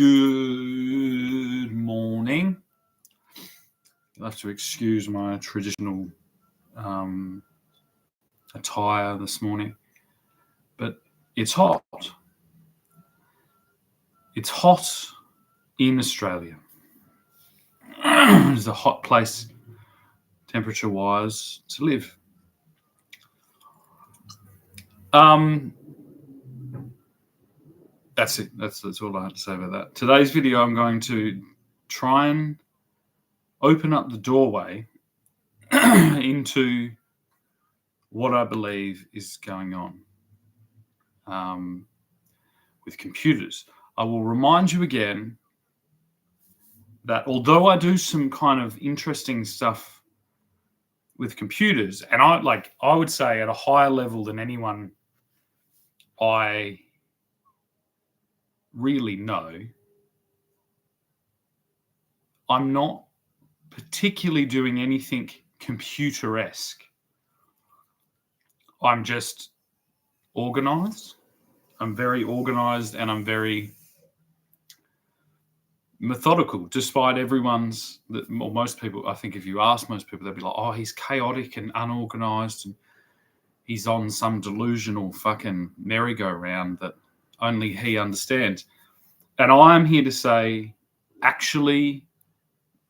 Good morning. You'll have to excuse my traditional attire this morning, but it's hot. It's hot in Australia. It's a hot place, temperature-wise, to live. That's it. That's all I have to say about that. Today's video, I'm going to try and open up the doorway into what I believe is going on with computers. I will remind you again that although I do some kind of interesting stuff with computers, and I would say at a higher level than anyone I really know, I'm not particularly doing anything computer-esque. I'm just organized. I'm very organized and I'm very methodical, despite most people, I think if you ask most people, they'll be like, oh, he's chaotic and unorganized and he's on some delusional fucking merry-go-round that only he understands. And I'm here to say, actually,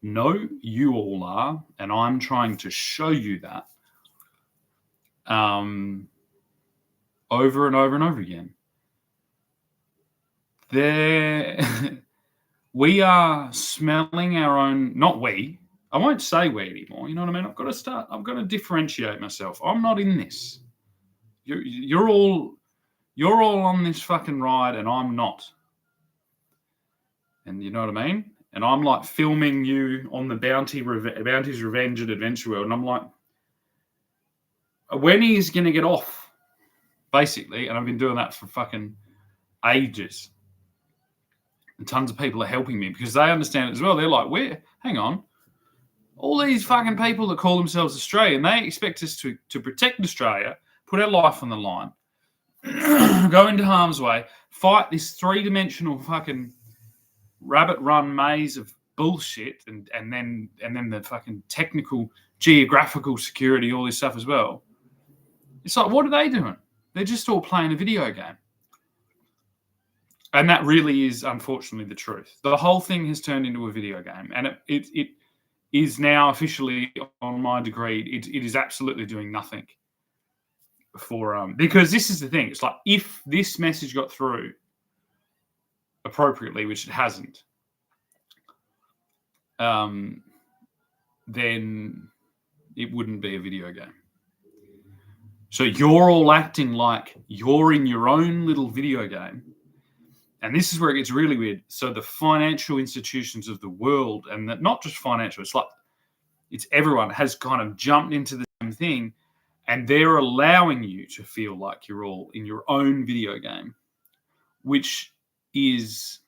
no, you all are, and I'm trying to show you that over and over and over again. We are smelling our own, not we, I won't say we anymore, you know what I mean? I've got to differentiate myself. I'm not in this. You're all on this fucking ride and I'm not. And you know what I mean? And I'm like filming you on the Bounty's Revenge at Adventure World. And I'm like, when he's going to get off, basically. And I've been doing that for fucking ages. And tons of people are helping me because they understand it as well. They're like, hang on. All these fucking people that call themselves Australian, they expect us to protect Australia, put our life on the line, go into harm's way, fight this three-dimensional fucking rabbit run maze of bullshit and then the fucking technical geographical security, all this stuff as well. It's like, what are they doing? They're just all playing a video game. And that really is, unfortunately, the truth. The whole thing has turned into a video game. And it is now officially, on my degree, it is absolutely doing nothing for... because this is the thing. It's like, if this message got through appropriately, which it hasn't, then it wouldn't be a video game. So you're all acting like you're in your own little video game. And this is where it gets really weird. So the financial institutions of the world, and that not just financial, it's everyone has kind of jumped into the same thing, and they're allowing you to feel like you're all in your own video game, which is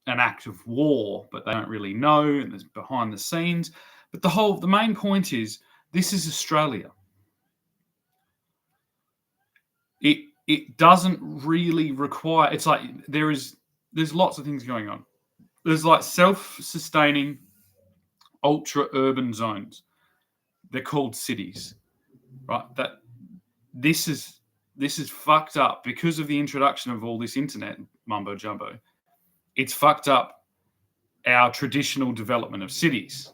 an act of war, but they don't really know, and there's behind the scenes. But the main point is, this is Australia. It doesn't really require... It's like there's lots of things going on. There's like self-sustaining ultra-urban zones. They're called cities, right? This is fucked up because of the introduction of all this internet mumbo-jumbo. It's fucked up our traditional development of cities.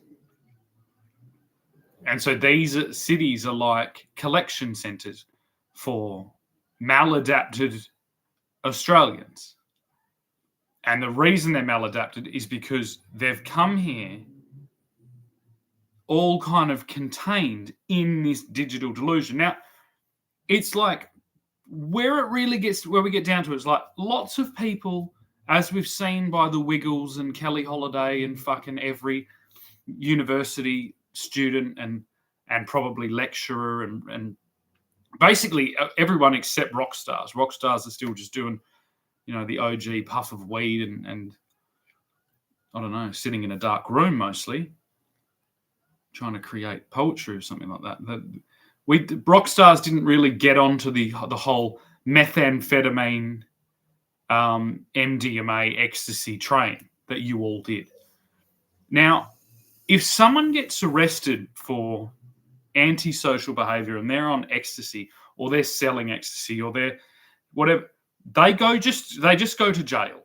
And so these cities are like collection centres for maladapted Australians. And the reason they're maladapted is because they've come here all kind of contained in this digital delusion. Now, it's like where we get down to it, it's like lots of people, as we've seen by the Wiggles and Kelly Holiday and fucking every university student and probably lecturer and basically everyone except rock stars. Rock stars are still just doing, the OG puff of weed and I don't know, sitting in a dark room mostly, trying to create poetry or something like that. Rock stars didn't really get onto the whole methamphetamine MDMA ecstasy train that you all did. Now, if someone gets arrested for antisocial behavior and they're on ecstasy or they're selling ecstasy or they're whatever, they just go to jail.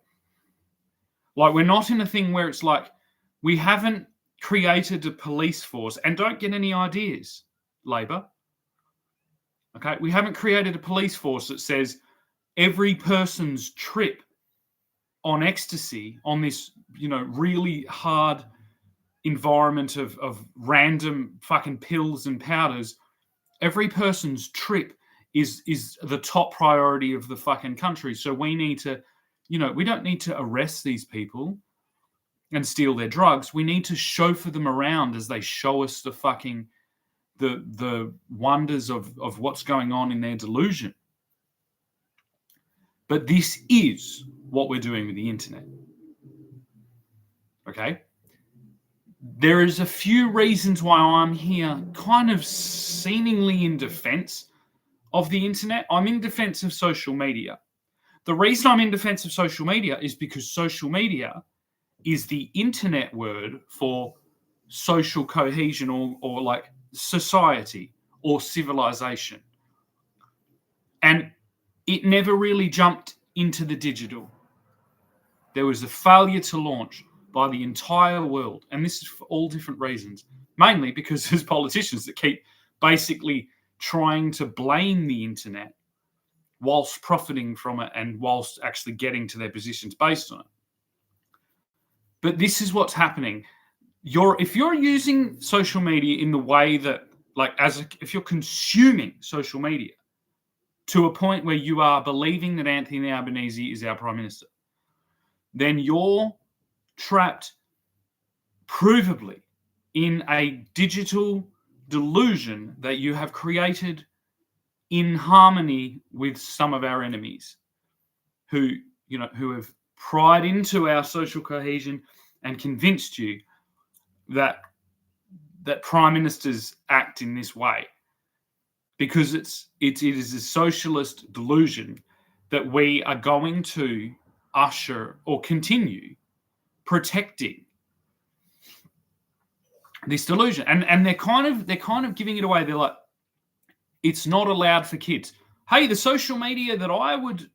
Like, we're not in a thing where it's like we haven't created a police force, and don't get any ideas, Labor. Okay, we haven't created a police force that says every person's trip on ecstasy, on this, really hard environment of random fucking pills and powders, every person's trip is the top priority of the fucking country. So we need to, we don't need to arrest these people and steal their drugs. We need to chauffeur them around as they show us the fucking the wonders of what's going on in their delusion. But this is what we're doing with the internet. Okay? There is a few reasons why I'm here kind of seemingly in defense of the internet. I'm in defense of social media. The reason I'm in defense of social media is because social media is the internet word for social cohesion or like society or civilization. And it never really jumped into the digital. There was a failure to launch by the entire world. And this is for all different reasons. Mainly because there's politicians that keep basically trying to blame the internet whilst profiting from it and whilst actually getting to their positions based on it. But this is what's happening. If you're using social media in the way that, like, if you're consuming social media to a point where you are believing that Anthony Albanese is our Prime Minister, then you're trapped provably in a digital delusion that you have created in harmony with some of our enemies who have pried into our social cohesion and convinced you that prime ministers act in this way because it is a socialist delusion that we are going to usher or continue protecting this delusion. And they're kind of giving it away. They're like, it's not allowed for kids. Hey, the social media that I would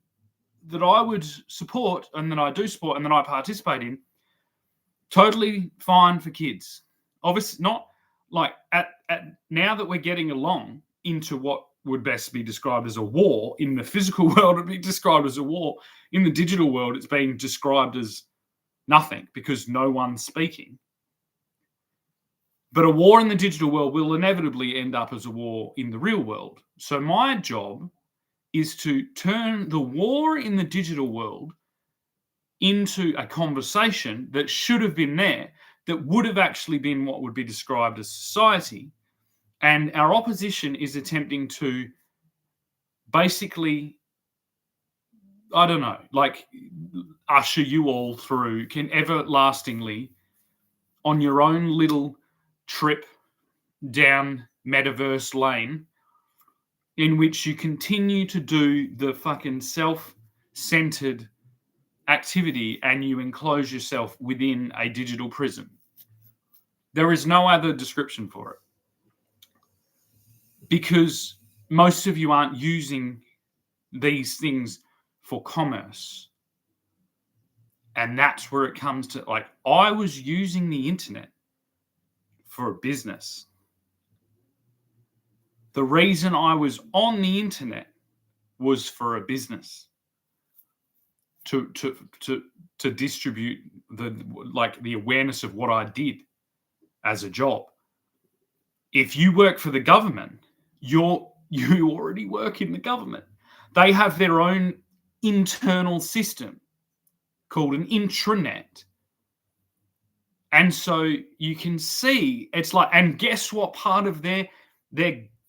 support and that I do support and that I participate in, totally fine for kids. Obviously not like at now that we're getting along into what would best be described as a war. In the physical world, it'd be described as a war. In the digital world, it's being described as nothing because no one's speaking. But a war in the digital world will inevitably end up as a war in the real world. So my job is to turn the war in the digital world into a conversation that should have been there, that would have actually been what would be described as society. And our opposition is attempting to basically, I don't know, like usher you all through, can everlastingly on your own little trip down metaverse lane in which you continue to do the fucking self-centered activity and you enclose yourself within a digital prison. There is no other description for it. Because most of you aren't using these things for commerce. And that's where it comes to, like, I was using the internet for a business. The reason I was on the internet was for a business to distribute the awareness of what I did as a job. If you work for the government, you already work in the government. They have their own internal system called an intranet. And so you can see it's like, and guess what part of their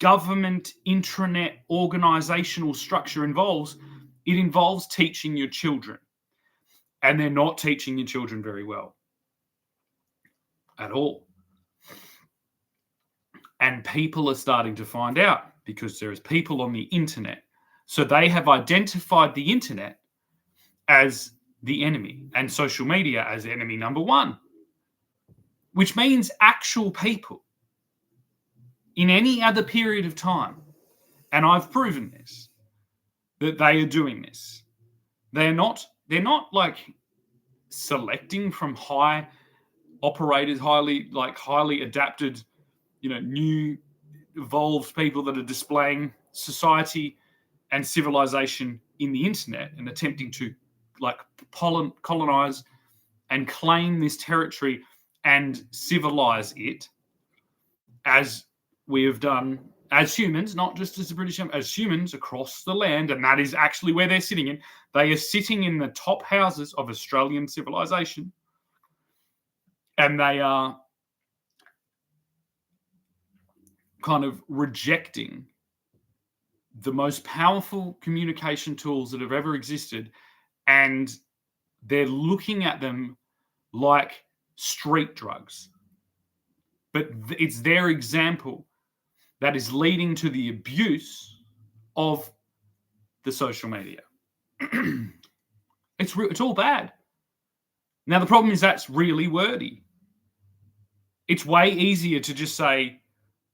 government intranet organizational structure involves? It involves teaching your children. And they're not teaching your children very well at all. And people are starting to find out because there is people on the internet. So they have identified the internet as the enemy and social media as enemy number one, which means actual people in any other period of time, and I've proven this, that they are doing this. They're not like selecting from high operators, highly adapted, new evolved people that are displaying society and civilization in the internet and attempting to colonize and claim this territory and civilize it, as we have done as humans, not just as the British, as humans across the land. And that is actually where they're sitting in. They are sitting in the top houses of Australian civilization. And they are kind of rejecting the most powerful communication tools that have ever existed. And they're looking at them like street drugs. But it's their example that is leading to the abuse of the social media. It's all bad. Now, the problem is that's really wordy. It's way easier to just say,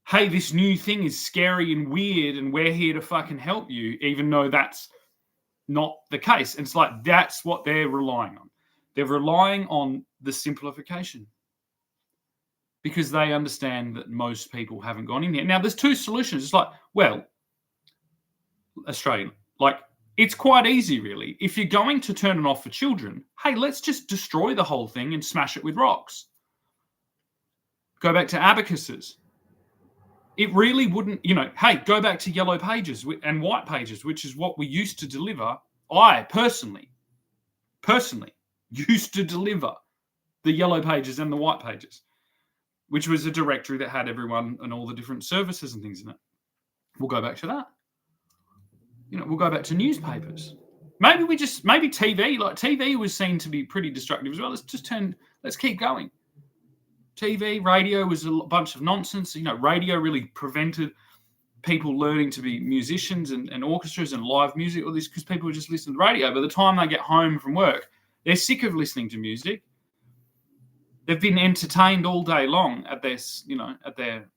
hey, this new thing is scary and weird and we're here to fucking help you, even though that's not the case. And it's like, that's what they're relying on. They're relying on the simplification because they understand that most people haven't gone in there. Now, there's two solutions. It's like, well, Australian, it's quite easy, really. If you're going to turn it off for children, hey, let's just destroy the whole thing and smash it with rocks. Go back to abacuses. It really wouldn't, hey, go back to yellow pages and white pages, which is what we used to deliver. I personally used to deliver the yellow pages and the white pages, which was a directory that had everyone and all the different services and things in it. We'll go back to that. We'll go back to newspapers. Maybe TV, TV was seen to be pretty destructive as well. Let's keep going. TV, radio was a bunch of nonsense. Radio really prevented people learning to be musicians and orchestras and live music, all this, because people were just listening to radio. By the time they get home from work, they're sick of listening to music. They've been entertained all day long at their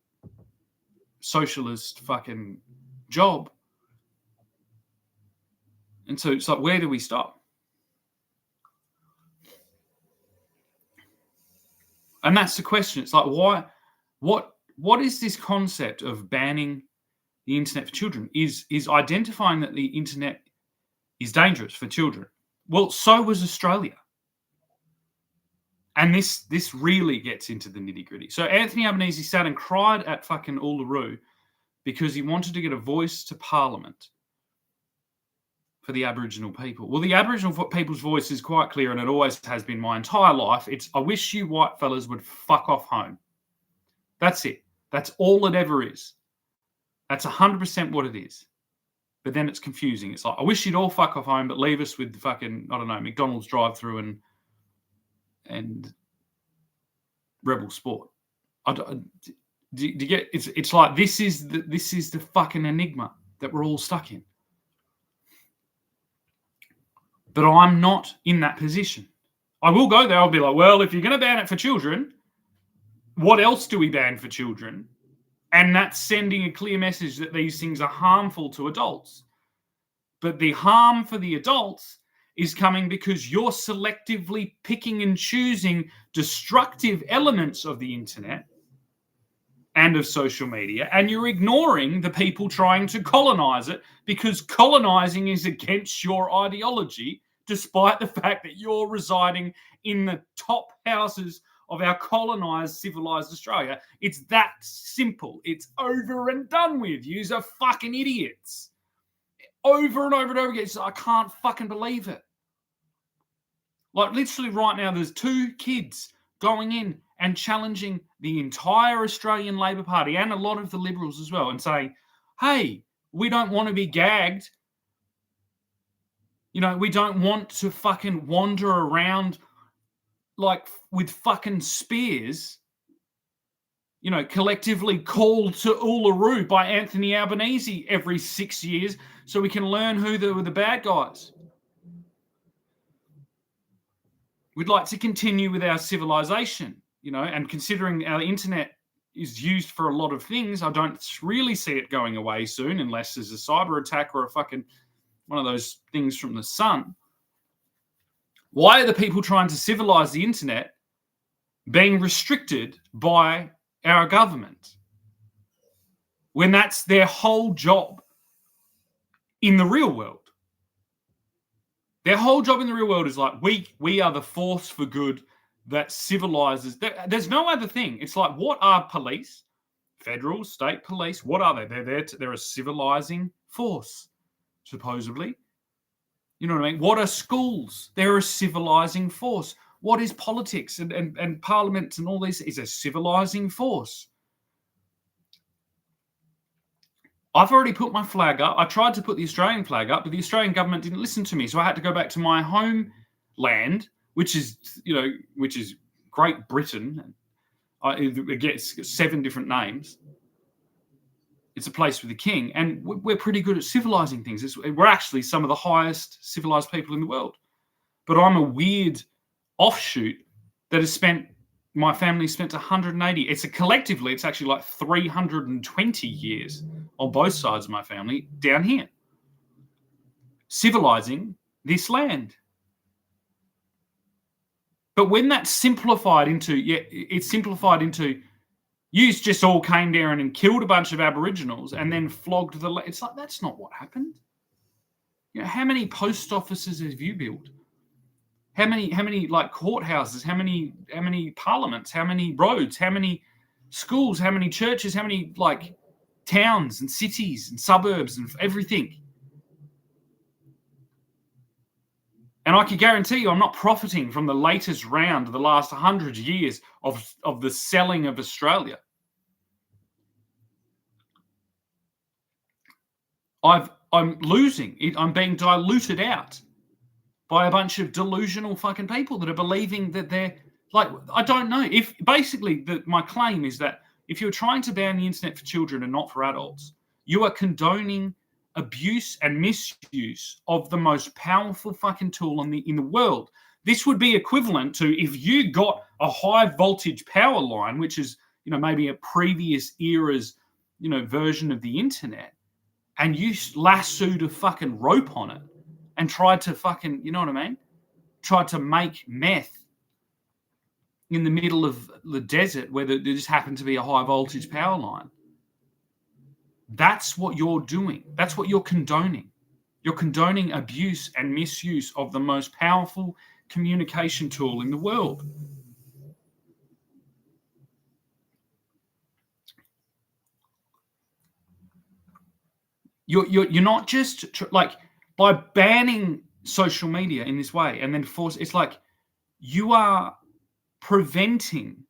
socialist fucking job. And so it's like, where do we stop? And that's the question. It's like, why? What is this concept of banning the internet for children? Is identifying that the internet is dangerous for children. Well, so was Australia. And this really gets into the nitty-gritty. So Anthony Albanese sat and cried at fucking Uluru because he wanted to get a voice to Parliament for the Aboriginal people. Well, the Aboriginal people's voice is quite clear, and it always has been my entire life. It's, I wish you white fellas would fuck off home. That's it. That's all it ever is. That's 100% what it is. But then it's confusing. It's like, I wish you'd all fuck off home, but leave us with the fucking, I don't know, McDonald's drive-through and Rebel Sport. Do you get? It's like this is the fucking enigma that we're all stuck in. But I'm not in that position. I will go there. I'll be like, well, if you're going to ban it for children, what else do we ban for children? And that's sending a clear message that these things are harmful to adults. But the harm for the adults is coming because you're selectively picking and choosing destructive elements of the internet and of social media, and you're ignoring the people trying to colonize it because colonizing is against your ideology, despite the fact that you're residing in the top houses of our colonized, civilized Australia. It's that simple. It's over and done with. Yous are fucking idiots. Over and over and over again. I can't fucking believe it. Like, literally right now, there's 2 kids going in and challenging the entire Australian Labor Party and a lot of the Liberals as well and saying, hey, we don't want to be gagged. We don't want to fucking wander around like with fucking spears, collectively called to Uluru by Anthony Albanese every 6 years so we can learn who were the bad guys. We'd like to continue with our civilization, and considering our internet is used for a lot of things, I don't really see it going away soon unless there's a cyber attack or a fucking one of those things from the sun. Why are the people trying to civilize the internet being restricted by our government when that's their whole job in the real world? Their whole job in the real world is like, we are the force for good that civilizes. There's no other thing. It's like, what are police? Federal, state police, what are they? They're a civilizing force, supposedly. You know what I mean? What are schools? They're a civilizing force. What is politics and parliaments and all this is a civilizing force. I've already put my flag up. I tried to put the Australian flag up, but the Australian government didn't listen to me. So I had to go back to my homeland, which is Great Britain. It gets 7 different names. It's a place with the king. And we're pretty good at civilizing things. We're actually some of the highest civilized people in the world. But I'm a weird offshoot that has my family spent 180. It's actually like 320 years on both sides of my family down here, civilizing this land. But when that's simplified into, you just all came down and killed a bunch of Aboriginals and then flogged the. It's like, that's not what happened. How many post offices have you built? How many like courthouses? How many parliaments? How many roads? How many schools? How many churches? How many like towns and cities and suburbs and everything? And I can guarantee you, I'm not profiting from the latest round of the last 100 years of the selling of Australia. I'm losing it. I'm being diluted out by a bunch of delusional fucking people that are believing that they're like, I don't know. If basically my claim is that if you're trying to ban the internet for children and not for adults, you are condoning abuse and misuse of the most powerful fucking tool in the world. This would be equivalent to if you got a high voltage power line, which is, maybe a previous era's, version of the internet, and you lassoed a fucking rope on it and tried to fucking, you know what I mean? Tried to make meth in the middle of the desert where there just happened to be a high voltage power line. That's what you're doing. That's what you're condoning. You're condoning abuse and misuse of the most powerful communication tool in the world. You're not just like by banning social media in this way and then it's like you are preventing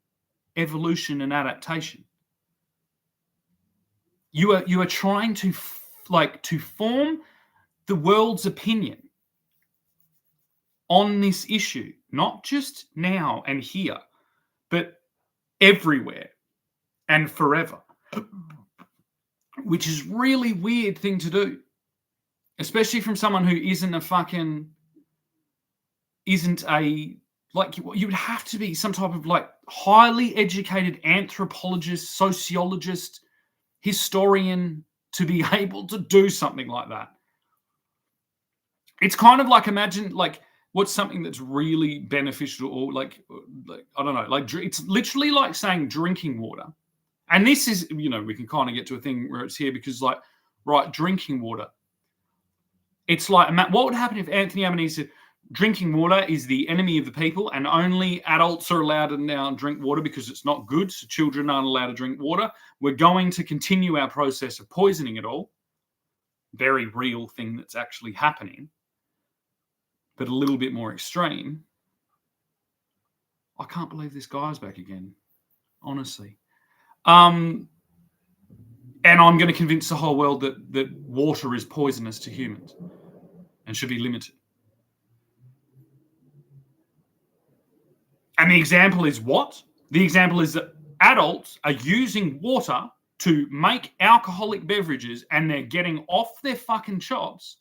evolution and adaptation. You are trying to form the world's opinion on this issue, not just now and here, but everywhere and forever, which is really weird thing to do, especially from someone who isn't you would have to be some type of like highly educated anthropologist, sociologist, historian to be able to do something like that. It's kind of like, imagine like what's something that's really beneficial or like I don't know, like it's literally like saying drinking water. And this is, we can kind of get to a thing where it's here because like, right, drinking water. It's like, what would happen if Anthony Albanese said, drinking water is the enemy of the people and only adults are allowed to now drink water because it's not good, so children aren't allowed to drink water. We're going to continue our process of poisoning it all. Very real thing that's actually happening, but a little bit more extreme. I can't believe this guy's back again, honestly. And I'm going to convince the whole world that water is poisonous to humans and should be limited. And the example is what? The example is that adults are using water to make alcoholic beverages and they're getting off their fucking chops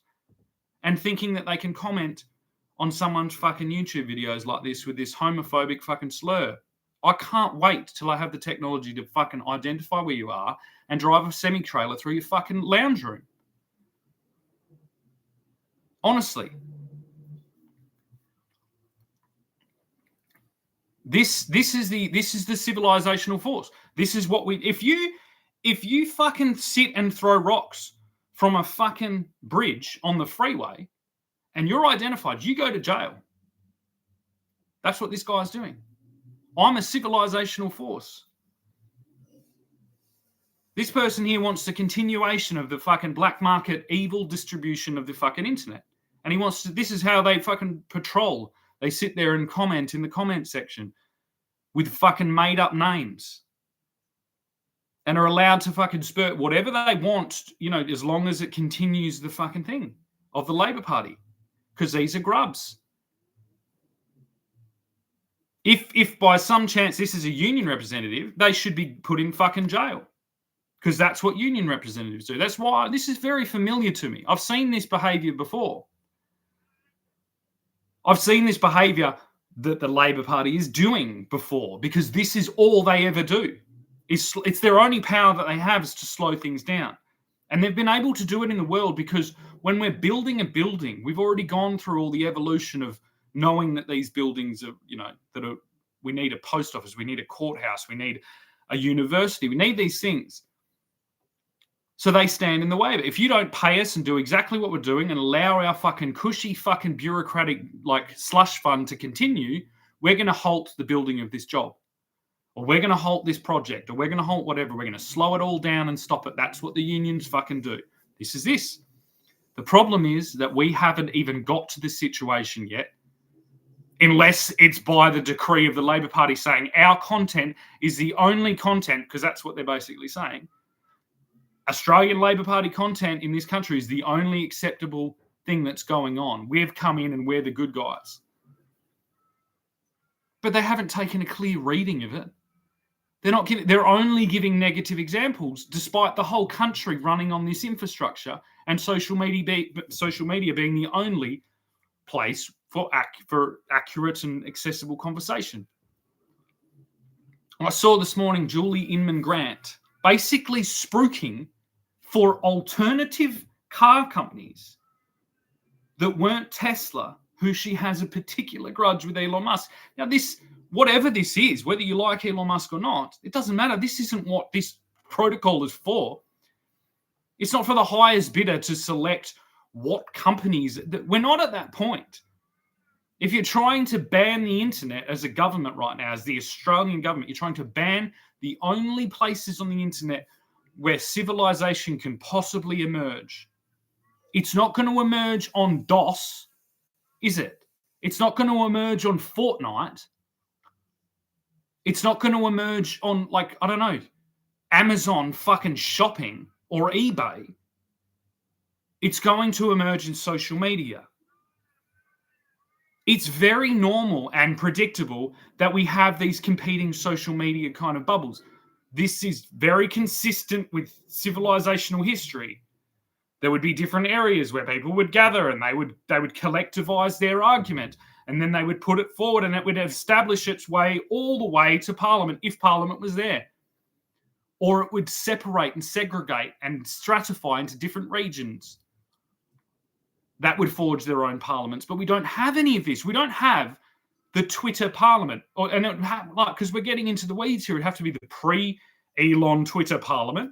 and thinking that they can comment on someone's fucking YouTube videos like this with this homophobic fucking slur. I can't wait till I have the technology to fucking identify where you are and drive a semi-trailer through your fucking lounge room. Honestly. This is the civilizational force. This is what we if you fucking sit and throw rocks from a fucking bridge on the freeway and you're identified, you go to jail. That's what this guy's doing. I'm a civilizational force. This person here wants the continuation of the fucking black market evil distribution of the fucking internet. And he wants to, this is how they fucking patrol. They sit there and comment in the comment section with fucking made up names and are allowed to fucking spurt whatever they want, as long as it continues the fucking thing of the Labor Party. Because these are grubs. If by some chance this is a union representative, they should be put in fucking jail. Because that's what union representatives do. That's why this is very familiar to me. I've seen this behaviour before. I've seen this behaviour that the Labor Party is doing before, because this is all they ever do. It's their only power that they have is to slow things down. And they've been able to do it in the world because when we're building a building, we've already gone through all the evolution of knowing that these buildings are, we need a post office, we need a courthouse, we need a university, we need these things. So they stand in the way of it. If you don't pay us and do exactly what we're doing and allow our fucking cushy fucking bureaucratic slush fund to continue, we're going to halt the building of this job. Or we're going to halt this project, or we're going to halt whatever. We're going to slow it all down and stop it. That's what the unions fucking do. This is this. The problem is that we haven't even got to this situation yet, unless it's by the decree of the Labor Party saying our content is the only content, because that's what they're basically saying. Australian Labor Party content in this country is the only acceptable thing that's going on. We've come in and we're the good guys. But they haven't taken a clear reading of it. They're only giving negative examples, despite the whole country running on this infrastructure and social media being the only place for accurate and accessible conversation. I saw this morning Julie Inman Grant basically spruiking for alternative car companies that weren't Tesla, who she has a particular grudge with Elon Musk. Now, whatever this is, whether you like Elon Musk or not, it doesn't matter. This isn't what this protocol is for. It's not for the highest bidder to select what companies. We're not at that point. If you're trying to ban the internet as a government right now, as the Australian government, you're trying to ban the only places on the internet where civilization can possibly emerge. It's not going to emerge on DOS, is it? It's not going to emerge on Fortnite. It's not going to emerge on, Amazon fucking shopping or eBay. It's going to emerge in social media. It's very normal and predictable that we have these competing social media kind of bubbles. This is very consistent with civilizational history. There would be different areas where people would gather and they would collectivize their argument, and then they would put it forward and it would establish its way all the way to Parliament if Parliament was there. Or it would separate and segregate and stratify into different regions. That would forge their own parliaments. But we don't have any of this. We don't have the Twitter parliament. Because we're getting into the weeds here. It'd have to be the pre-Elon Twitter parliament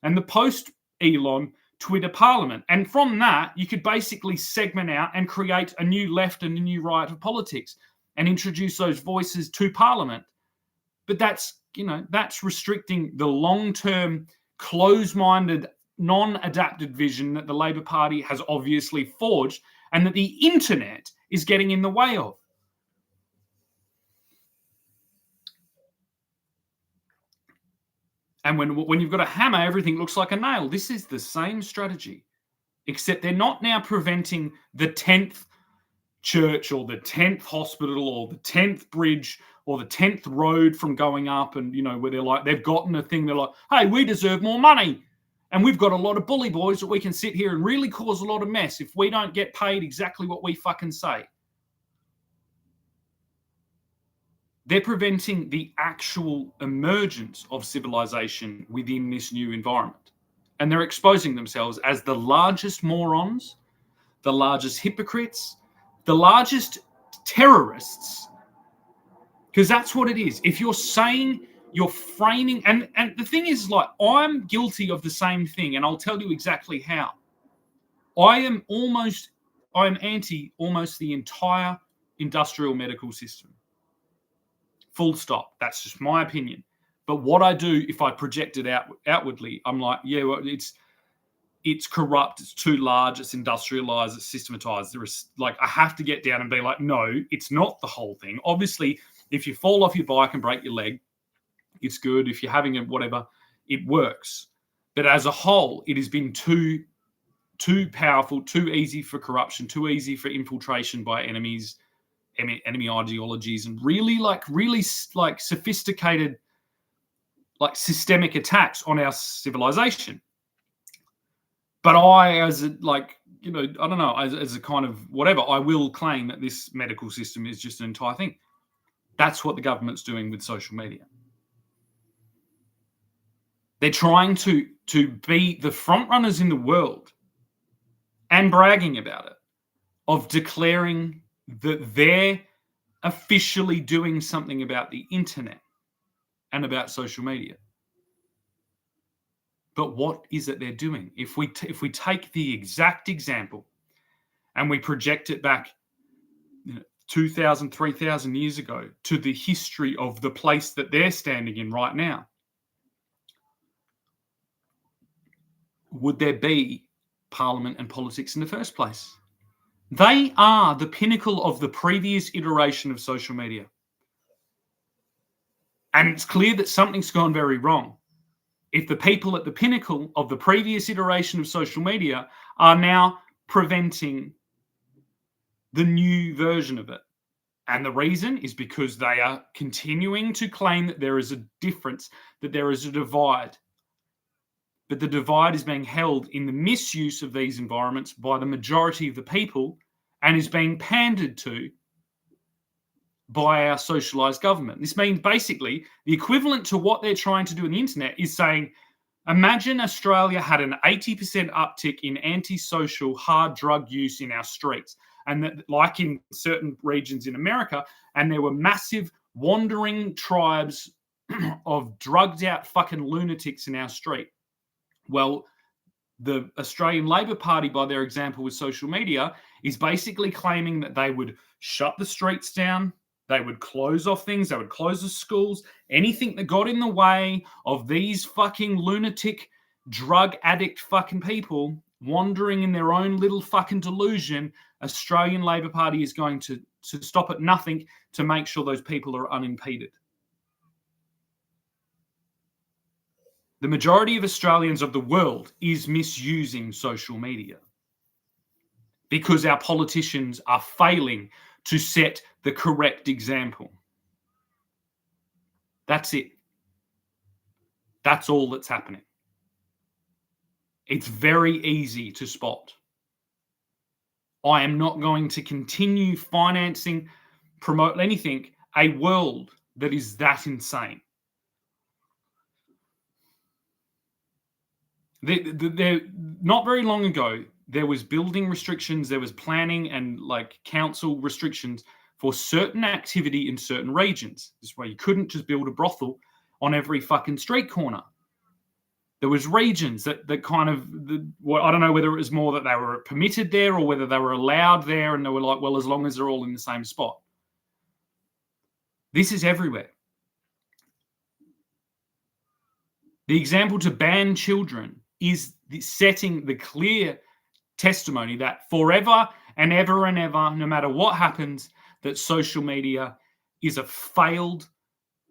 and the post-Elon Twitter parliament. And from that, you could basically segment out and create a new left and a new right of politics and introduce those voices to parliament. But that's restricting the long-term, close-minded, non-adapted vision that the Labor Party has obviously forged and that the internet is getting in the way of. And when you've got a hammer, everything looks like a nail. This is the same strategy, except they're not now preventing the 10th church or the 10th hospital or the 10th bridge or the 10th road from going up, and, where they've gotten a thing, they're like, hey, we deserve more money. And we've got a lot of bully boys that we can sit here and really cause a lot of mess if we don't get paid exactly what we fucking say. they're preventing the actual emergence of civilization within this new environment. And they're exposing themselves as the largest morons, the largest hypocrites, the largest terrorists, because that's what it is. If you're saying you're framing, and the thing is, like, I'm guilty of the same thing, and I'll tell you exactly how. I am anti almost the entire industrial medical system. Full stop. That's just my opinion. But what I do, if I project it outwardly, I'm like, yeah, well, it's corrupt, it's too large, it's industrialized, it's systematized. There is, like, I have to get down and be like, no, it's not the whole thing. Obviously, if you fall off your bike and break your leg, it's good. If you're having a whatever, it works. But as a whole, it has been too powerful, too easy for corruption, too easy for infiltration by enemy ideologies, and really sophisticated, like, systemic attacks on our civilization. But I, as a, like, you know, I don't know, as a kind of whatever, I will claim that this medical system is just an entire thing. That's what the government's doing with social media. They're trying to be the front runners in the world and bragging about it, of declaring that they're officially doing something about the internet and about social media. But what is it they're doing? If we take the exact example and we project it back, 2,000, 3,000 years ago to the history of the place that they're standing in right now, would there be parliament and politics in the first place? They are the pinnacle of the previous iteration of social media. And it's clear that something's gone very wrong if the people at the pinnacle of the previous iteration of social media are now preventing the new version of it. And the reason is because they are continuing to claim that there is a difference, that there is a divide. But the divide is being held in the misuse of these environments by the majority of the people, and is being pandered to by our socialized government. This means basically the equivalent to what they're trying to do on the internet is saying, imagine Australia had an 80% uptick in antisocial hard drug use in our streets. And that, like in certain regions in America, and there were massive wandering tribes of drugged out fucking lunatics in our street. Well, the Australian Labor Party, by their example with social media, is basically claiming that they would shut the streets down, they would close off things, they would close the schools, anything that got in the way of these fucking lunatic, drug addict fucking people wandering in their own little fucking delusion. Australian Labor Party is going to stop at nothing to make sure those people are unimpeded. The majority of Australians of the world is misusing social media because our politicians are failing to set the correct example. That's it. That's all that's happening. It's very easy to spot. I am not going to continue financing, promote anything, a world that is that insane. Not very long ago, there was building restrictions, there was planning and like council restrictions for certain activity in certain regions. This way you couldn't just build a brothel on every fucking street corner. There was regions that kind of, I don't know whether it was more that they were permitted there or whether they were allowed there, and they were like, well, as long as they're all in the same spot. This is everywhere. The example to ban children is setting the clear testimony that forever and ever, no matter what happens, that social media is a failed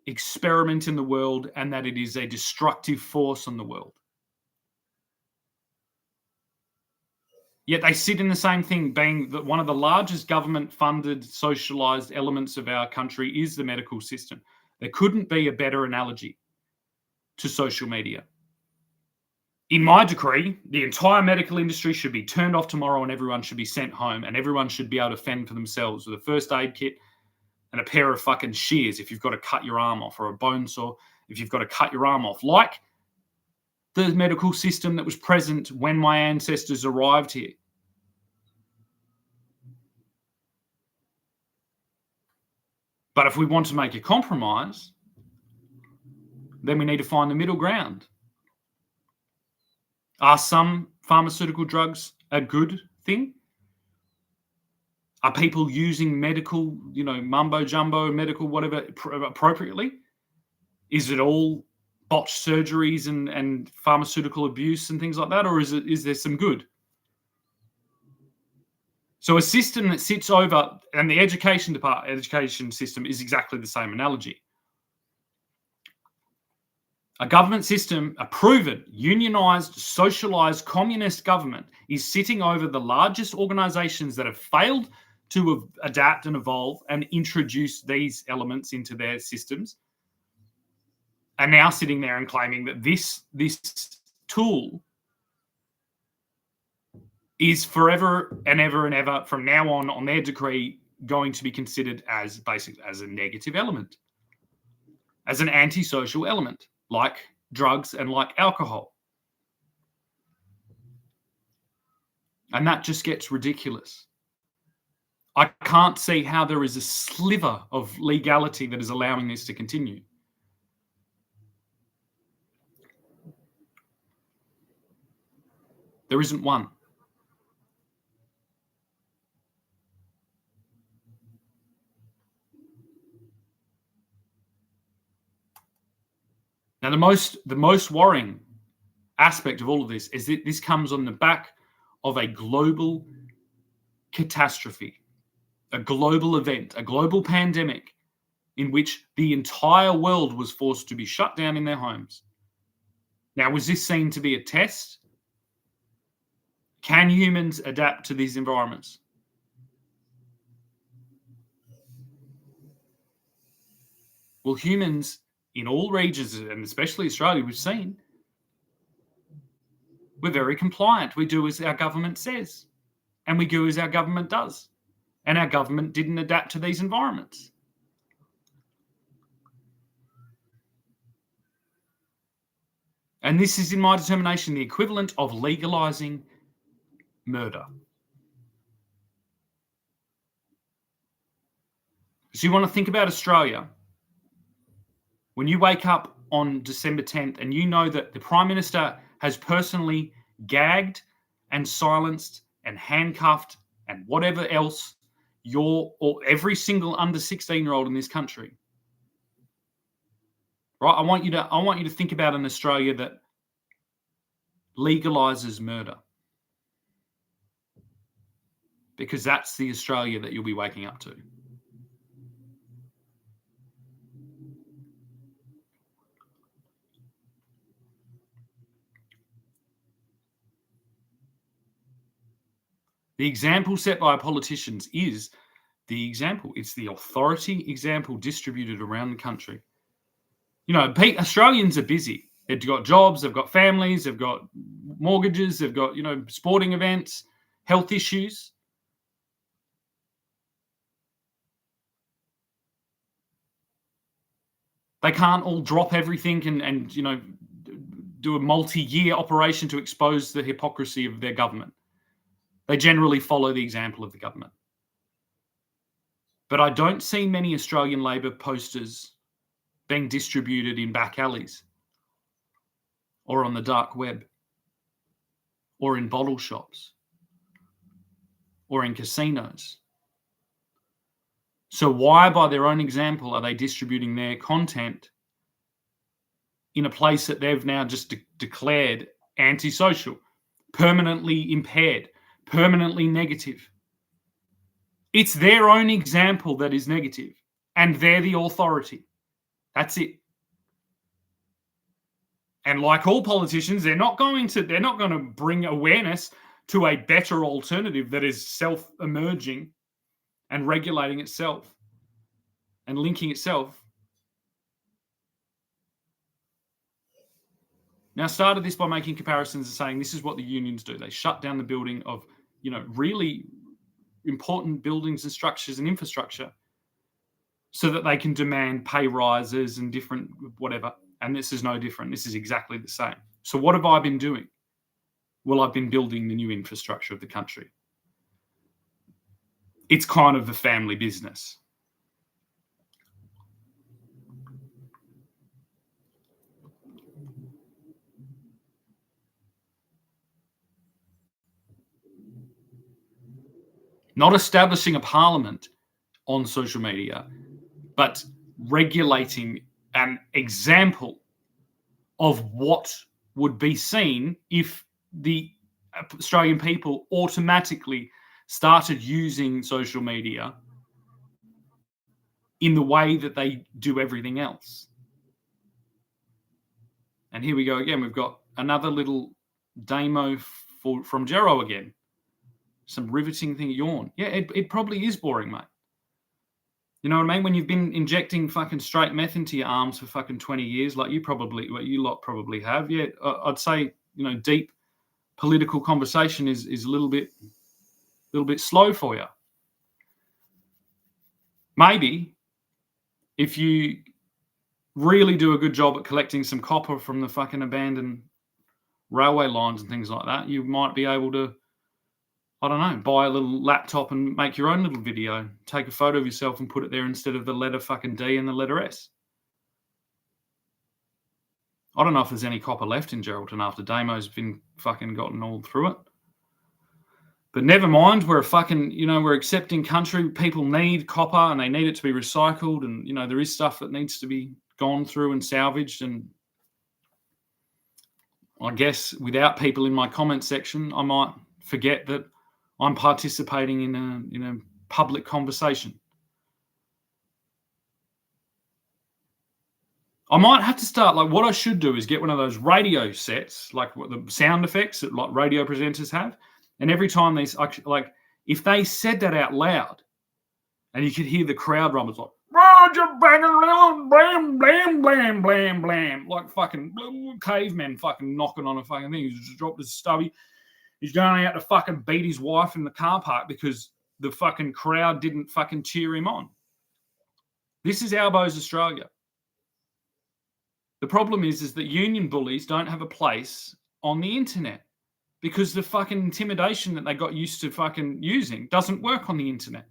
experiment in the world and that it is a destructive force on the world. Yet they sit in the same thing, being that one of the largest government-funded, socialized elements of our country is the medical system. There couldn't be a better analogy to social media. In my decree, the entire medical industry should be turned off tomorrow and everyone should be sent home and everyone should be able to fend for themselves with a first aid kit, and a pair of fucking shears if you've got to cut your arm off, or a bone saw if you've got to cut your arm off, like the medical system that was present when my ancestors arrived here. But if we want to make a compromise, then we need to find the middle ground. Are some pharmaceutical drugs a good thing? Are people using medical, mumbo jumbo, medical whatever appropriately? Is it all botched surgeries and pharmaceutical abuse and things like that, or is there some good? So a system that sits over, and the education system is exactly the same analogy. A government system, a proven, unionized, socialized, communist government is sitting over the largest organizations that have failed to adapt and evolve and introduce these elements into their systems, and now sitting there and claiming that this tool is forever and ever from now on their decree going to be considered as basically as a negative element, as an antisocial element, like drugs and like alcohol. And that just gets ridiculous. I can't see how there is a sliver of legality that is allowing this to continue. There isn't one. Now, the most worrying aspect of all of this is that this comes on the back of a global catastrophe, a global event, a global pandemic in which the entire world was forced to be shut down in their homes. Now, was this seen to be a test? Can humans adapt to these environments? Well, humans in all regions, and especially Australia, we've seen, we're very compliant. We do as our government says, and we do as our government does. And our government didn't adapt to these environments. And this is, in my determination, the equivalent of legalizing murder. So you want to think about Australia. When you wake up on December 10th and you know that the Prime Minister has personally gagged and silenced and handcuffed and whatever else or every single under 16-year-old in this country, right? I want you to think about an Australia that legalizes murder, because that's the Australia that you'll be waking up to. The example set by politicians is the example. It's the authority example distributed around the country. Australians are busy. They've got jobs, they've got families, they've got mortgages, they've got, sporting events, health issues. They can't all drop everything and do a multi-year operation to expose the hypocrisy of their government. They generally follow the example of the government. But I don't see many Australian Labor posters being distributed in back alleys or on the dark web or in bottle shops or in casinos. So why, by their own example, are they distributing their content in a place that they've now just declared antisocial, permanently impaired, permanently negative? It's their own example that is negative, and they're the authority. That's it. And like all politicians, they're not going to bring awareness to a better alternative that is self-emerging and regulating itself and linking itself. Now, I started this by making comparisons and saying this is what the unions do. They shut down the building of, really important buildings and structures and infrastructure so that they can demand pay rises and different whatever. And this is no different. This is exactly the same. So what have I been doing? Well, I've been building the new infrastructure of the country. It's kind of the family business. Not establishing a parliament on social media, but regulating an example of what would be seen if the Australian people automatically started using social media in the way that they do everything else. And here we go again. We've got another little demo from Jero again. Some riveting thing, yawn. Yeah, it probably is boring, mate. You know what I mean? When you've been injecting fucking straight meth into your arms for fucking 20 years, like you lot probably have. Yeah, I'd say, you know, deep political conversation is a little bit slow for you. Maybe if you really do a good job at collecting some copper from the fucking abandoned railway lines and things like that, you might be able to, I don't know, buy a little laptop and make your own little video. Take a photo of yourself and put it there instead of the letter fucking D and the letter S. I don't know if there's any copper left in Geraldton after Damo's been fucking gotten all through it. But never mind, we're a fucking, you know, we're accepting country. People need copper and they need it to be recycled. And, you know, there is stuff that needs to be gone through and salvaged. And I guess without people in my comment section, I might forget that I'm participating in a public conversation. I might have to start, like, what I should do is get one of those radio sets, like what the sound effects that like radio presenters have. And every time they, like, if they said that out loud and you could hear the crowd rumbles like, Roger, blam, blam, blam, blam, blam, blam, like fucking cavemen fucking knocking on a fucking thing. He's just dropped his stubby. He's going out to fucking beat his wife in the car park because the fucking crowd didn't fucking cheer him on. This is Albo's Australia. The problem is that union bullies don't have a place on the internet because the fucking intimidation that they got used to fucking using doesn't work on the internet.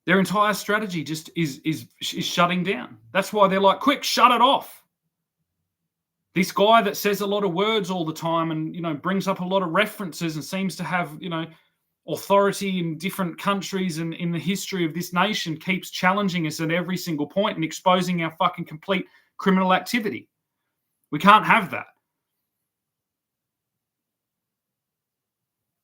Their entire strategy just is shutting down. That's why they're like, quick, shut it off. This guy that says a lot of words all the time and, you know, brings up a lot of references and seems to have, you know, authority in different countries and in the history of this nation keeps challenging us at every single point and exposing our fucking complete criminal activity. We can't have that.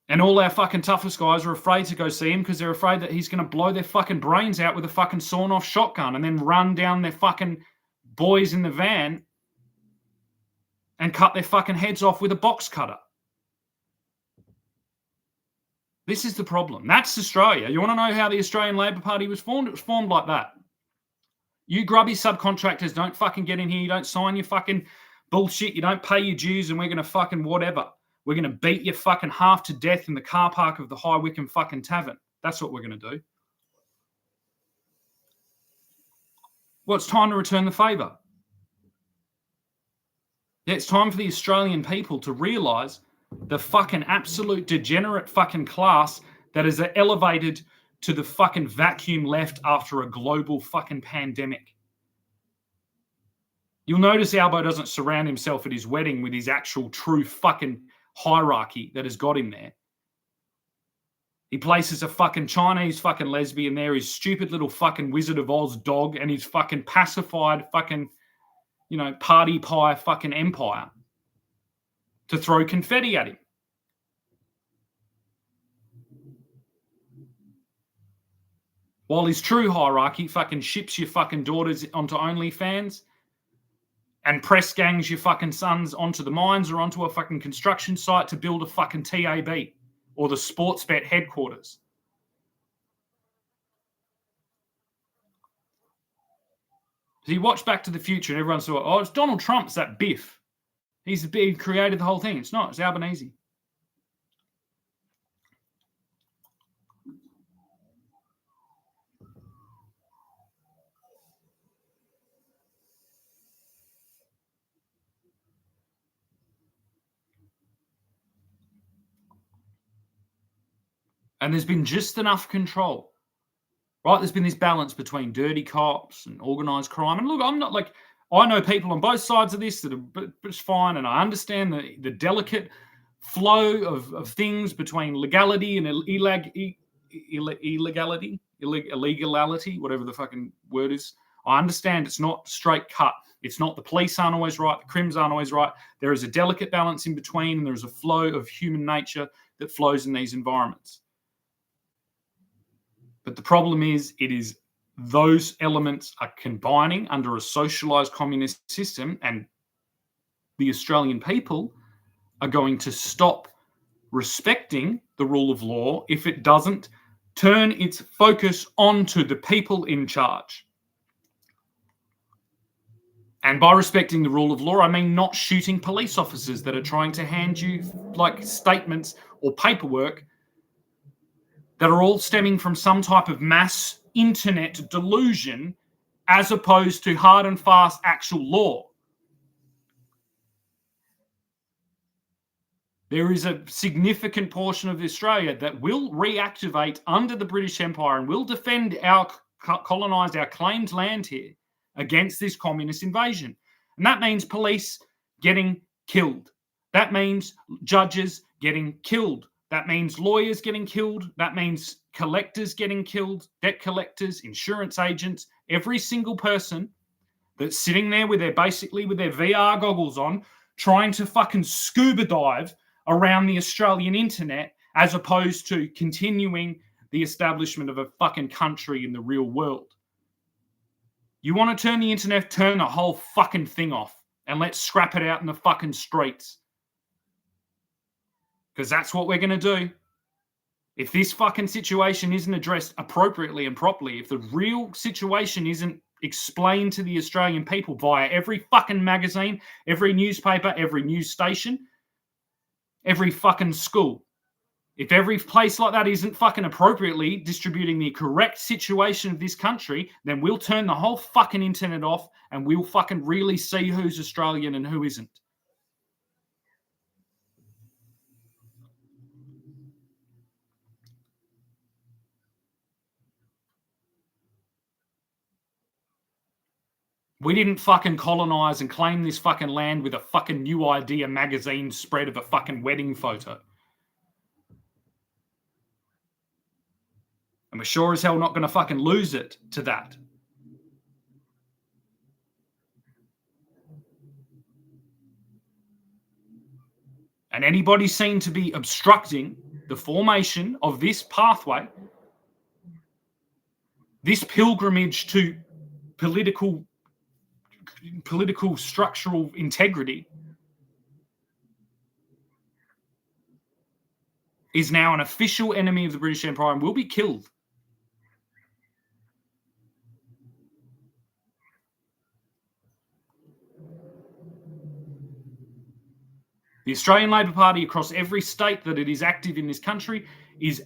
And all our fucking toughest guys are afraid to go see him because they're afraid that he's going to blow their fucking brains out with a fucking sawn-off shotgun and then run down their fucking boys in the van and cut their fucking heads off with a box cutter. This is the problem. That's Australia. You want to know how the Australian Labor Party was formed? It was formed like that. You grubby subcontractors don't fucking get in here. You don't sign your fucking bullshit. You don't pay your dues and we're going to fucking whatever. We're going to beat you fucking half to death in the car park of the High Wycombe fucking tavern. That's what we're going to do. Well, it's time to return the favour. Yeah, it's time for the Australian people to realise the fucking absolute degenerate fucking class that is elevated to the fucking vacuum left after a global fucking pandemic. You'll notice Albo doesn't surround himself at his wedding with his actual true fucking hierarchy that has got him there. He places a fucking Chinese fucking lesbian there, his stupid little fucking Wizard of Oz dog, and his fucking pacified fucking, you know, party pie fucking empire to throw confetti at him. While his true hierarchy fucking ships your fucking daughters onto OnlyFans and press gangs your fucking sons onto the mines or onto a fucking construction site to build a fucking TAB or the Sportsbet headquarters. So you watch Back to the Future and everyone's like, oh, it's Donald Trump, it's that Biff. He's the big created the whole thing. It's not, it's Albanese. And there's been just enough control. Right? There's been this balance between dirty cops and organised crime. And look, I'm not like, I know people on both sides of this that are it's fine, and I understand the delicate flow of things between legality and illegality, whatever the fucking word is. I understand it's not straight cut. It's not the police aren't always right, the crims aren't always right. There is a delicate balance in between, and there is a flow of human nature that flows in these environments. But the problem is, those elements are combining under a socialized communist system, and the Australian people are going to stop respecting the rule of law if it doesn't turn its focus onto the people in charge. And by respecting the rule of law, I mean not shooting police officers that are trying to hand you like statements or paperwork that are all stemming from some type of mass internet delusion as opposed to hard and fast actual law. There is a significant portion of Australia that will reactivate under the British Empire and will defend our colonised, our claimed land here against this communist invasion. And that means police getting killed. That means judges getting killed. That means lawyers getting killed. That means collectors getting killed, debt collectors, insurance agents, every single person that's sitting there with their VR goggles on, trying to fucking scuba dive around the Australian internet as opposed to continuing the establishment of a fucking country in the real world. You want to turn the internet, turn the whole fucking thing off and let's scrap it out in the fucking streets. Because that's what we're going to do. If this fucking situation isn't addressed appropriately and properly, if the real situation isn't explained to the Australian people via every fucking magazine, every newspaper, every news station, every fucking school, if every place like that isn't fucking appropriately distributing the correct situation of this country, then we'll turn the whole fucking internet off and we'll fucking really see who's Australian and who isn't. We didn't fucking colonize and claim this fucking land with a fucking New Idea magazine spread of a fucking wedding photo. And we're sure as hell not going to fucking lose it to that. And anybody seen to be obstructing the formation of this pathway, this pilgrimage to political structural integrity, is now an official enemy of the British Empire and will be killed. The Australian Labor Party, across every state that it is active in this country,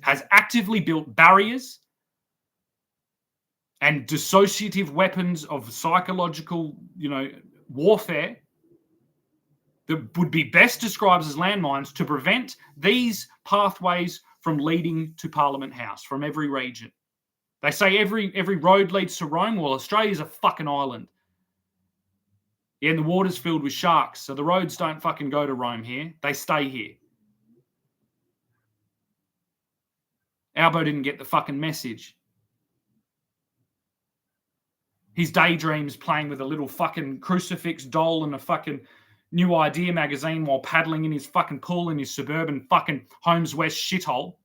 has actively built barriers and dissociative weapons of psychological, warfare that would be best described as landmines to prevent these pathways from leading to Parliament House from every region. They say every road leads to Rome. Well, Australia's a fucking island. Yeah, and the water's filled with sharks, so the roads don't fucking go to Rome here. They stay here. Albo didn't get the fucking message. His daydreams playing with a little fucking crucifix doll and a fucking New Idea magazine while paddling in his fucking pool in his suburban fucking Holmes West shithole,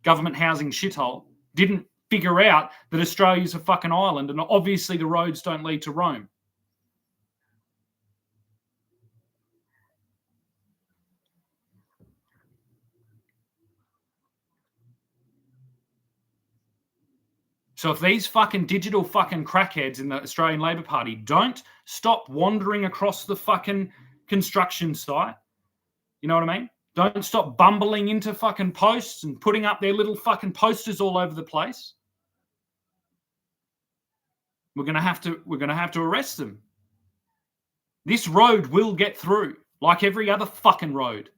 government housing shithole, didn't figure out that Australia's a fucking island and obviously the roads don't lead to Rome. So if these fucking digital fucking crackheads in the Australian Labor Party don't stop wandering across the fucking construction site, you know what I mean? Don't stop bumbling into fucking posts and putting up their little fucking posters all over the place. We're gonna have to arrest them. This road will get through, like every other fucking road.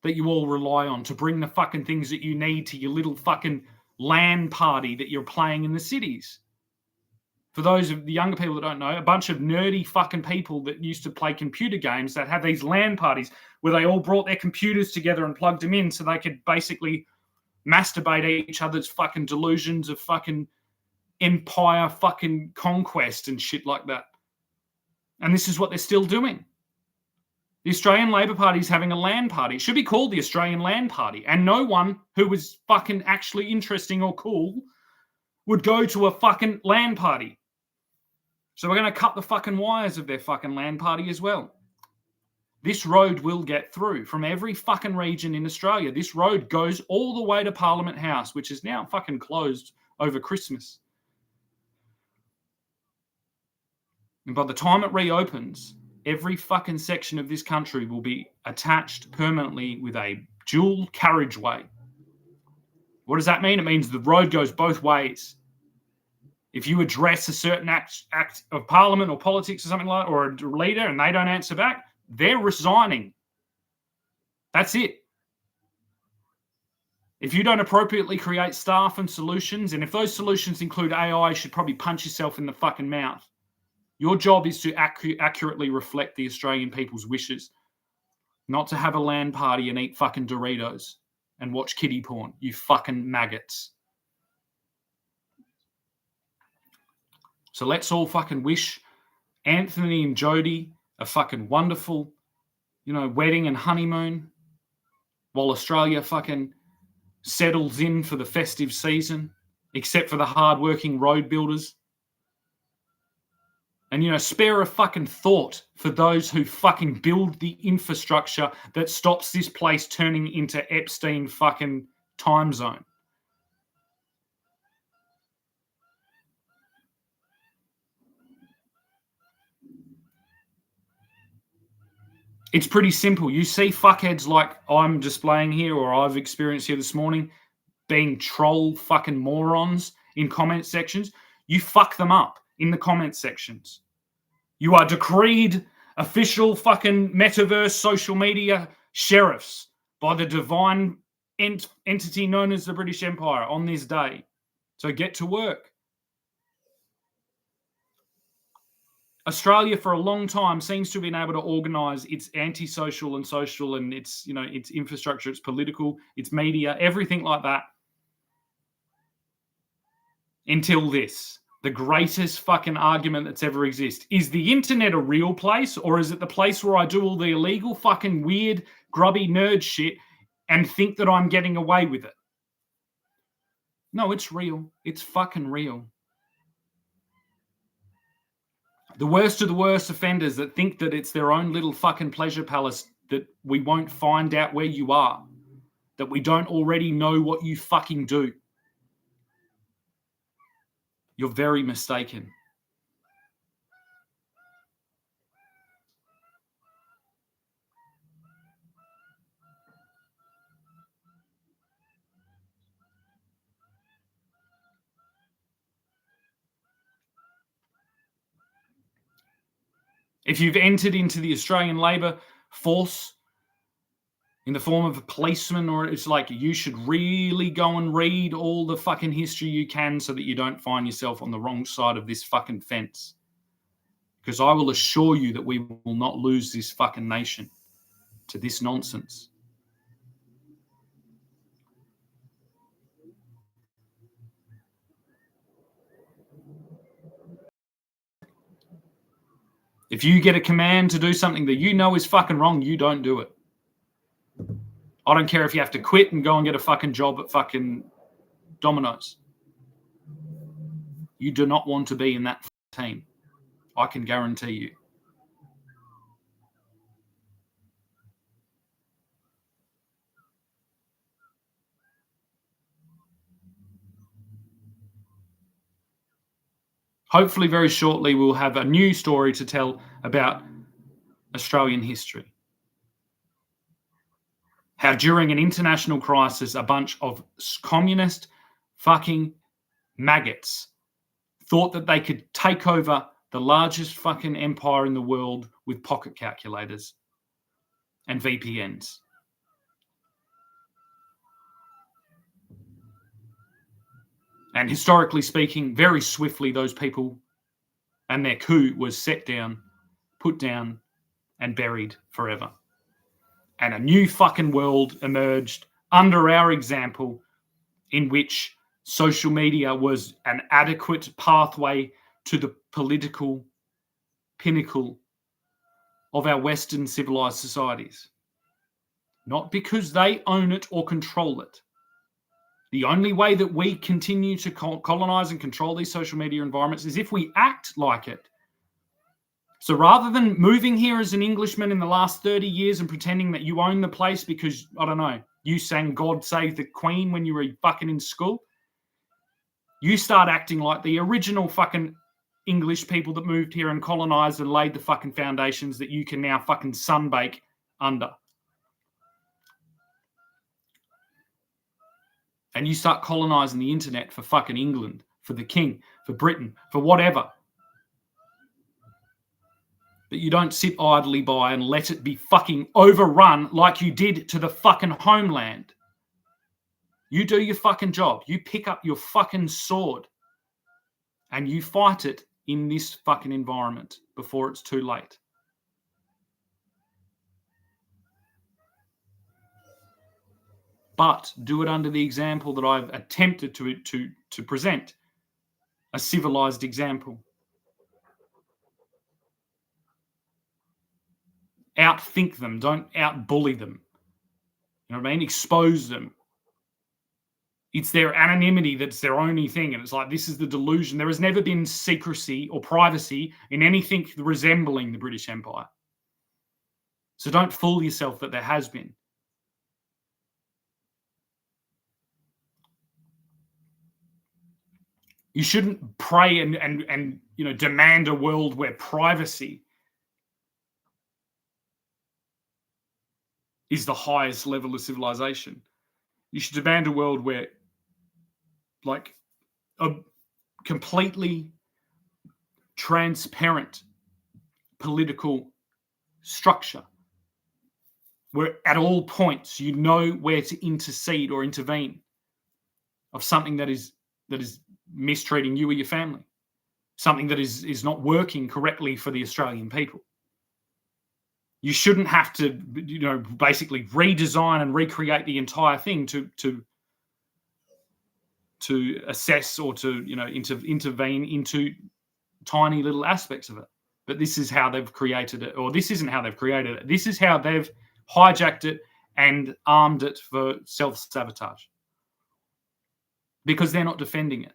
that you all rely on to bring the fucking things that you need to your little fucking LAN party that you're playing in the cities. For those of the younger people that don't know, a bunch of nerdy fucking people that used to play computer games that have these LAN parties where they all brought their computers together and plugged them in so they could basically masturbate each other's fucking delusions of fucking empire fucking conquest and shit like that. And this is what they're still doing. The Australian Labor Party is having a LAN party. It should be called the Australian LAN Party. And no one who was fucking actually interesting or cool would go to a fucking LAN party. So we're going to cut the fucking wires of their fucking LAN party as well. This road will get through from every fucking region in Australia. This road goes all the way to Parliament House, which is now fucking closed over Christmas. And by the time it reopens, every fucking section of this country will be attached permanently with a dual carriageway. What does that mean? It means the road goes both ways. If you address a certain act of parliament or politics or something like that, or a leader, and they don't answer back, they're resigning. That's it. If you don't appropriately create staff and solutions, and if those solutions include AI, you should probably punch yourself in the fucking mouth. Your job is to accurately reflect the Australian people's wishes, not to have a LAN party and eat fucking Doritos and watch kiddie porn, you fucking maggots. So let's all fucking wish Anthony and Jodie a fucking wonderful, wedding and honeymoon while Australia fucking settles in for the festive season, except for the hard-working road builders. And, spare a fucking thought for those who fucking build the infrastructure that stops this place turning into Epstein fucking time zone. It's pretty simple. You see fuckheads like I'm displaying here or I've experienced here this morning being troll fucking morons in comment sections. You fuck them up in the comment sections. You are decreed official fucking metaverse social media sheriffs by the divine entity known as the British Empire on this day. So get to work. Australia for a long time seems to have been able to organise its anti-social and social and its infrastructure, its political, its media, everything like that. Until this. The greatest fucking argument that's ever existed. Is the internet a real place, or is it the place where I do all the illegal fucking weird grubby nerd shit and think that I'm getting away with it? No, it's real. It's fucking real. The worst of the worst offenders that think that it's their own little fucking pleasure palace, that we won't find out where you are, that we don't already know what you fucking do. You're very mistaken. If you've entered into the Australian Labor force in the form of a policeman, or it's like you should really go and read all the fucking history you can so that you don't find yourself on the wrong side of this fucking fence. Because I will assure you that we will not lose this fucking nation to this nonsense. If you get a command to do something that you know is fucking wrong, you don't do it. I don't care if you have to quit and go and get a fucking job at fucking Domino's. You do not want to be in that team. I can guarantee you. Hopefully very shortly we'll have a new story to tell about Australian history. How during an international crisis, a bunch of communist fucking maggots thought that they could take over the largest fucking empire in the world with pocket calculators and VPNs. And historically speaking, very swiftly, those people and their coup was set down, put down, and buried forever. And a new fucking world emerged under our example, in which social media was an adequate pathway to the political pinnacle of our Western civilized societies. Not because they own it or control it. The only way that we continue to colonize and control these social media environments is if we act like it. So rather than moving here as an Englishman in the last 30 years and pretending that you own the place because, I don't know, you sang God Save the Queen when you were fucking in school, you start acting like the original fucking English people that moved here and colonized and laid the fucking foundations that you can now fucking sunbake under. And you start colonizing the internet for fucking England, for the king, for Britain, for whatever. But you don't sit idly by and let it be fucking overrun like you did to the fucking homeland. You do your fucking job. You pick up your fucking sword and you fight it in this fucking environment before it's too late. But do it under the example that I've attempted to present, a civilized example. Outthink them, don't out-bully them. You know what I mean? Expose them. It's their anonymity that's their only thing. And it's like, this is the delusion. There has never been secrecy or privacy in anything resembling the British Empire. So don't fool yourself that there has been. You shouldn't pray and you know, demand a world where privacy is the highest level of civilization. You should demand a world where, like, a completely transparent political structure, where at all points you know where to intercede or intervene of something that is mistreating you or your family, something that is not working correctly for the Australian people. You shouldn't have to, you know, basically redesign and recreate the entire thing to assess or to, you know, intervene into tiny little aspects of it. But this is how they've created it, or this isn't how they've created it. This is how they've hijacked it and armed it for self-sabotage, because they're not defending it.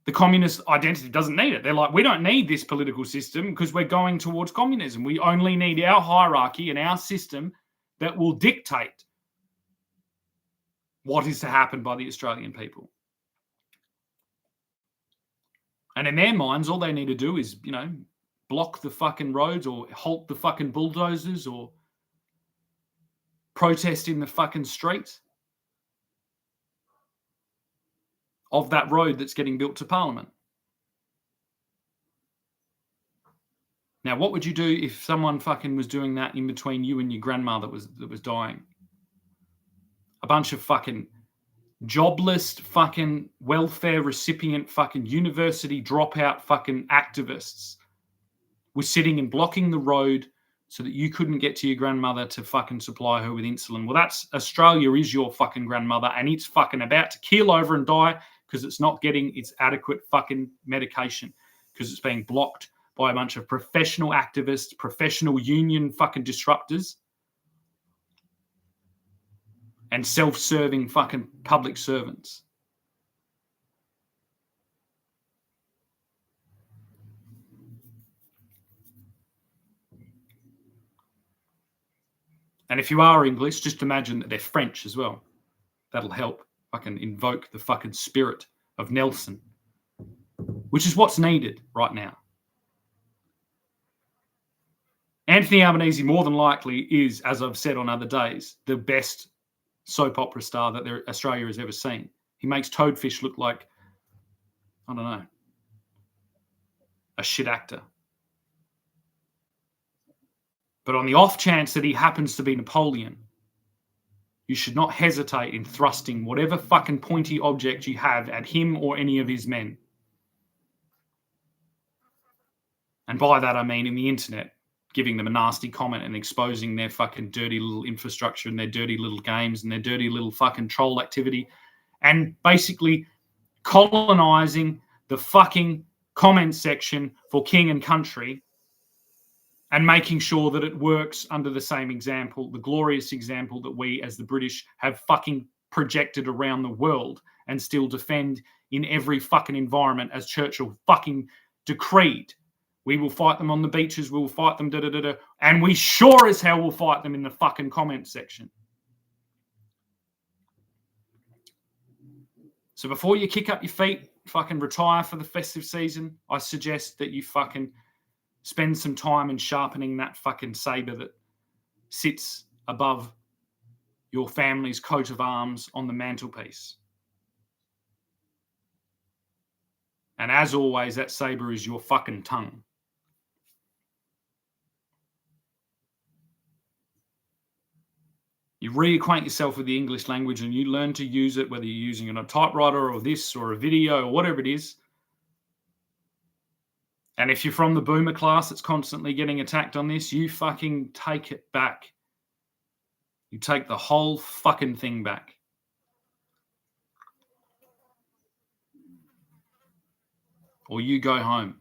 The communist identity doesn't need it. They're like, we don't need this political system because we're going towards communism. We only need our hierarchy and our system that will dictate what is to happen by the Australian people. And in their minds, all they need to do is, you know, block the fucking roads or halt the fucking bulldozers or protest in the fucking streets of that road that's getting built to Parliament. Now, what would you do if someone fucking was doing that in between you and your grandma that was dying? A bunch of fucking jobless fucking welfare recipient fucking university dropout fucking activists were sitting and blocking the road so that you couldn't get to your grandmother to fucking supply her with insulin. Well, that's Australia is your fucking grandmother, and it's fucking about to keel over and die because it's not getting its adequate fucking medication because it's being blocked by a bunch of professional activists, professional union fucking disruptors, and self-serving fucking public servants. And if you are English, just imagine that they're French as well. That'll help fucking invoke the fucking spirit of Nelson, which is what's needed right now. Anthony Albanese more than likely is, as I've said on other days, the best soap opera star that Australia has ever seen. He makes Toadfish look like, I don't know, a shit actor. But on the off chance that he happens to be Napoleon, you should not hesitate in thrusting whatever fucking pointy object you have at him or any of his men. And by that, I mean in the internet, giving them a nasty comment and exposing their fucking dirty little infrastructure and their dirty little games and their dirty little fucking troll activity, and basically colonizing the fucking comment section for king and country, and making sure that it works under the same example, the glorious example that we as the British have fucking projected around the world and still defend in every fucking environment as Churchill fucking decreed. We will fight them on the beaches, we will fight them, and we sure as hell will fight them in the fucking comment section. So before you kick up your feet, fucking retire for the festive season, I suggest that you fucking spend some time in sharpening that fucking saber that sits above your family's coat of arms on the mantelpiece. And as always, that saber is your fucking tongue. You reacquaint yourself with the English language and you learn to use it, whether you're using it on a typewriter or this or a video or whatever it is. And if you're from the boomer class that's constantly getting attacked on this, you fucking take it back. You take the whole fucking thing back. Or you go home.